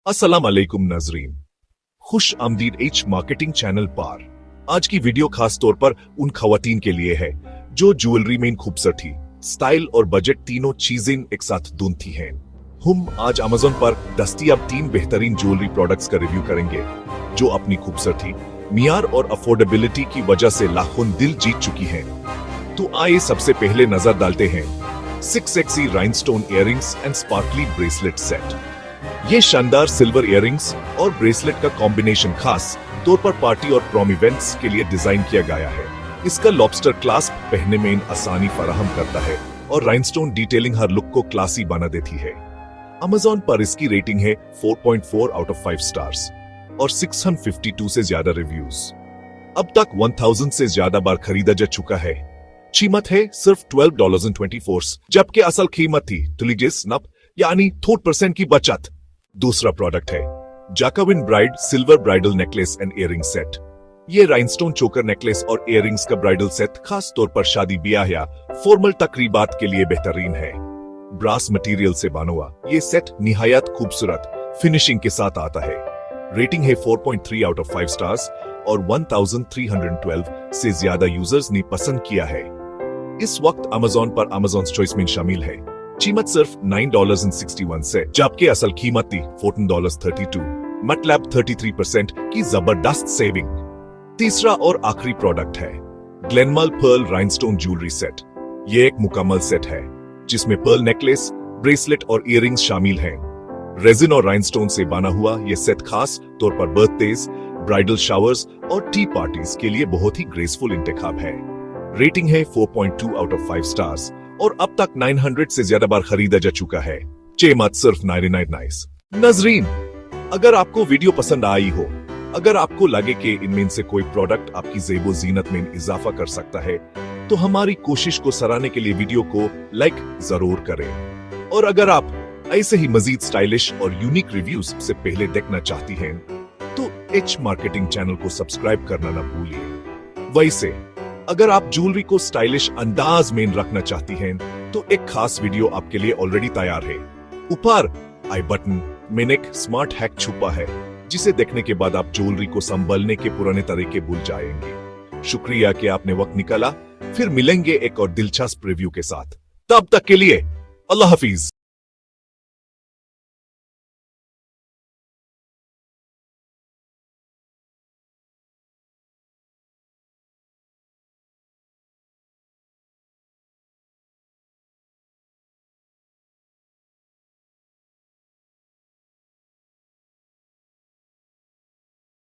अस्सलाम वालेकुम नाजरीन, खुश आमदीद एच मार्केटिंग चैनल पर। आज की वीडियो खास तौर पर उन खवातीन के लिए है जो ज्वेलरी में खूबसूरती, स्टाइल और बजट तीनों चीजें एक साथ ढूंढती हैं। हम आज अमेज़न पर दस्तयाब 3 बेहतरीन ज्वेलरी प्रोडक्ट्स का रिव्यू करेंगे जो अपनी खूबसूरती, मियार और अफोर्डेबिलिटी की वजह से लाखों दिल जीत चुकी हैं। तो आइए सबसे पहले नजर डालते हैं 6 sexy rhinestone earrings and sparkly bracelet set. ये शानदार सिल्वर इयररिंग्स और ब्रेसलेट का कॉम्बिनेशन खास तौर पर पार्टी और प्रॉम इवेंट्स के लिए डिजाइन किया गया है। इसका लॉबस्टर क्लास्प पहनने में आसानी फराहम करता है और राइनस्टोन डिटेलिंग हर लुक को क्लासी बना देती है। अमेज़न पर इसकी रेटिंग है 4.4 आउट ऑफ 5 स्टार्स और 652 से ज्यादा रिव्यूज। अब तक 1000 से ज्यादा बार खरीदा जा चुका है। कीमत है सिर्फ $12.24, जबकि असल कीमत थी तुलिजिस नप यानी 4% की बचत। दूसरा प्रोडक्ट है जैकविन bride silver bridal necklace and earring set. ये राइनस्टोन चोकर नेकलेस और इयररिंग्स का ब्राइडल सेट खास तौर पर शादी ब्याह या फॉर्मल तकरीबात के लिए बेहतरीन है। ब्रास मटेरियल से बना हुआ ये सेट निहायत खूबसूरत फिनिशिंग के साथ आता है। रेटिंग है 4.3 आउट ऑफ 5 स्टार्स और 1312 से ज्यादा यूजर्स ने पसंद किया है। इस वक्त अमेज़न पर अमेज़न चॉइस में शामिल है। कीमत सिर्फ $9.61 से, जबकि असल कीमत थी $14.32, मतलब 33% की जबरदस्त सेविंग। तीसरा और आखिरी प्रोडक्ट है ग्लेनमल पर्ल राइनस्टोन ज्वेलरी सेट। ये एक मुकम्मल सेट है जिसमें पर्ल नेकलेस, ब्रेसलेट और इयररिंग्स शामिल हैं। रेजिन और राइनस्टोन से बना हुआ ये सेट खास तौर पर बर्थडेज, ब्राइडल शावर्स और टी पार्टीज के लिए बहुत ही ग्रेसफुल इंतखाब है। रेटिंग है 4.2 आउट ऑफ 5 स्टार्स और अब तक 900 से ज्यादा बार खरीदा जा चुका है। कीमत सिर्फ 99 नाइस। नजरीन, अगर आपको वीडियो पसंद आई हो, अगर आपको लगे कि इनमें से कोई प्रोडक्ट आपकी ज़ेबो ज़ीनत में इजाफा कर सकता है, तो हमारी कोशिश को सराहने के लिए वीडियो को लाइक जरूर करें। और अगर आप ऐसे ही मजीद स्टाइलिश और यूनिक रिव्यूज से पहले देखना चाहती हैं, तो एच मार्केटिंग चैनल को सब्सक्राइब करना ना भूलिए। वैसे अगर आप ज्वेलरी को स्टाइलिश अंदाज में रखना चाहती हैं, तो एक खास वीडियो आपके लिए ऑलरेडी तैयार है। ऊपर आई बटन में एक स्मार्ट हैक छुपा है जिसे देखने के बाद आप ज्वेलरी को संभालने के पुराने तरीके भूल जाएंगे। शुक्रिया कि आपने वक्त निकाला। फिर मिलेंगे एक और दिलचस्प रिव्यू के साथ। तब तक के लिए अल्लाह हाफिज।